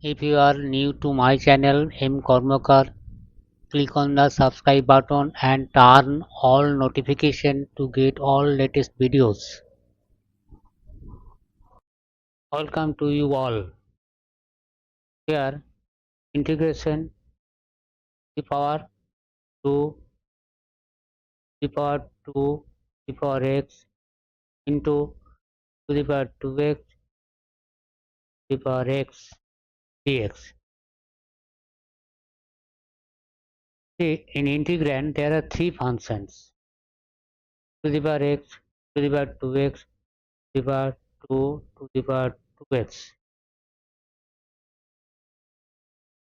If you are new to my channel M Kormakar, click on the subscribe button and turn all notification to get all latest videos. Welcome to you all. Here integration the power 2 the power 2 the power x into to the power 2x the power x dx. See, in integrand there are three functions: to the power x, to the power 2x, to the power 2 to the power 2x.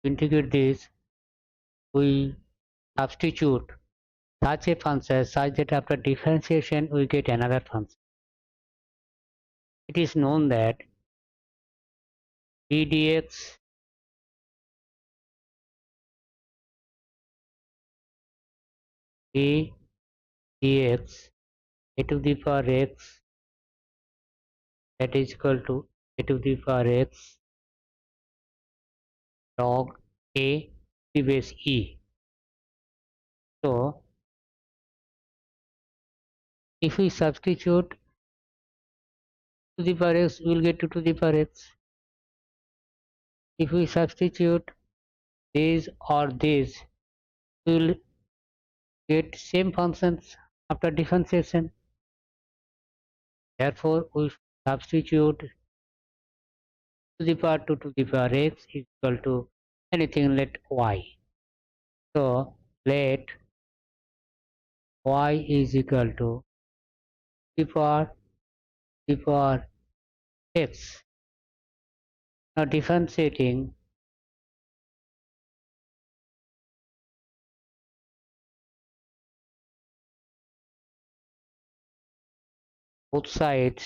To integrate this, we substitute such a function such that after differentiation we get another function. It is known that d dx d dx a to the power x, that is equal to a to the power x log a to the base e. So if we substitute to the power x, we will get 2 to the power x. If we substitute this or this, we will get same functions after differentiation. Therefore, we substitute to the power 2 to the power x is equal to anything, let y. So let y is equal to the power x. Now differentiating both sides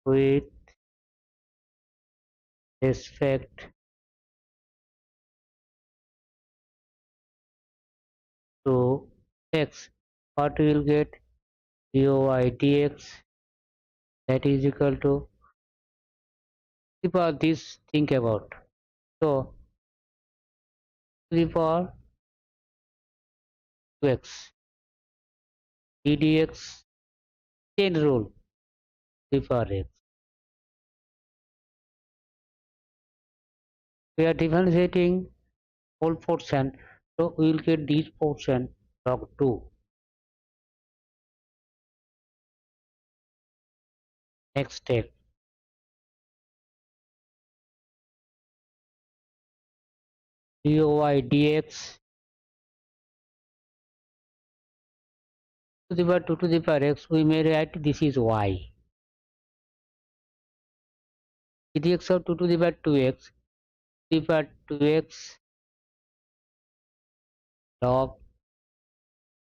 with respect to x, what we will get? Dy dx, that is equal to the power this, think about. So to the power 2x d dx, chain rule, to the power x. We are differentiating whole portion, so we will get this portion log 2. Next step, dy dx to the power 2 to the power x, we may write this is y. Dx of 2 to the power 2x, to the power 2x log,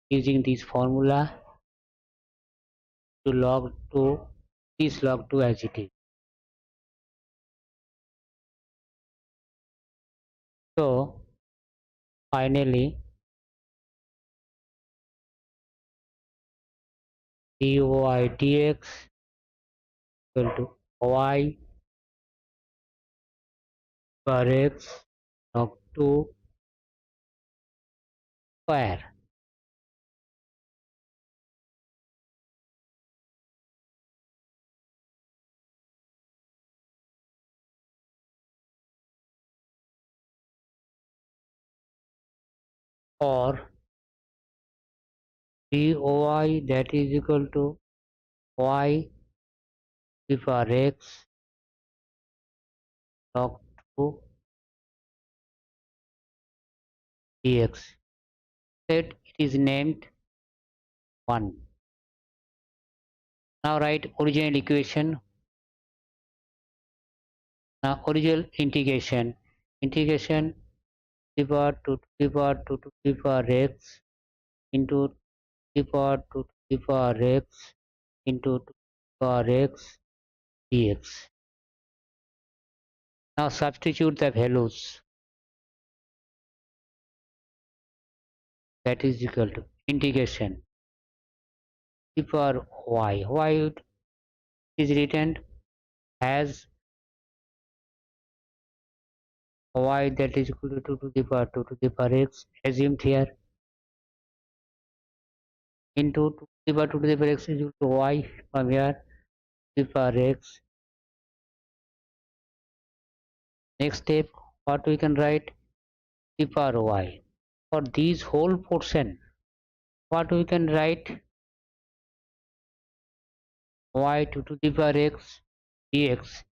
using this formula, to log 2, this log 2 as it is. So finally dy dx equal to y per x log 2 square. Or dy that is equal to y to the power x log 2 dx. That it is named 1. Now write original equation. Now original integration to the power 2 to the power 2 to the power x into the power 2 to the power x into 2 to the power x dx. Now substitute the values, that is equal to integration the power y. Y is written has y that is equal to 2 to the power 2 to the power x assumed here into 2 to the power 2 to the power x is equal to y from here to the power x. Next step, what we can write? The power y. For this whole portion, what we can write? Y to the power x dx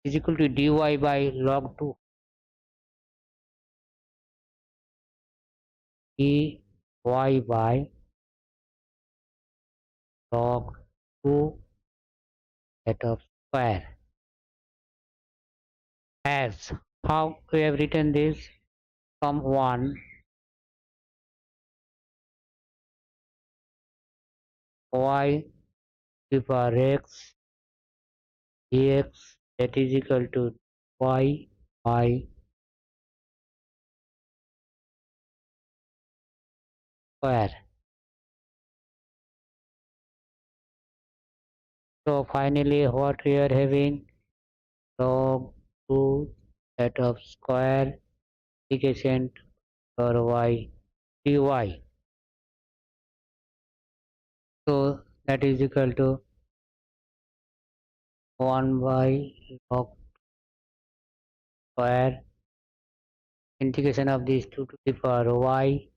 is equal to dy by log 2 dy by log 2 that of square. As how we have written this from 1 y to the power x dx that is equal to y by square. So finally what we are having, log 2 that of square integration for y dy. So that is equal to 1 by log square integration of these 2 to the power y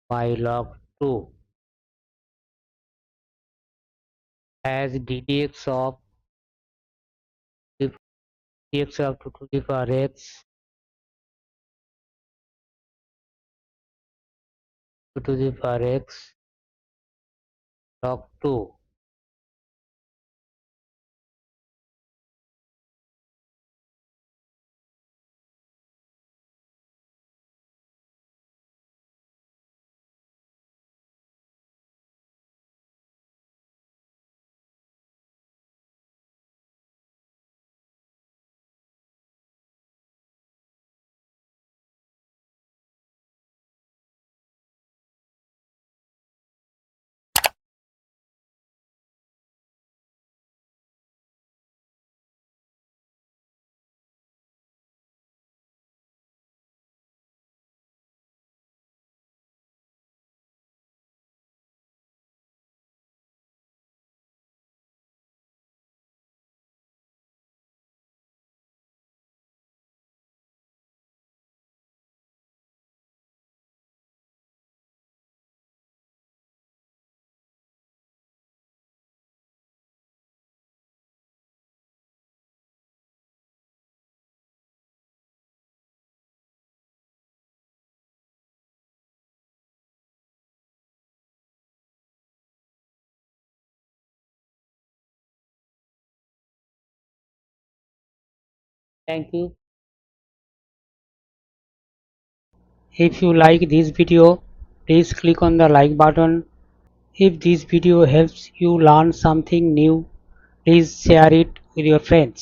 by log 2 as ddx of the dx of 2 to the power x 2 to the power x log 2. Thank you. If you like this video, please click on the like button. If this video helps you learn something new, please share it with your friends.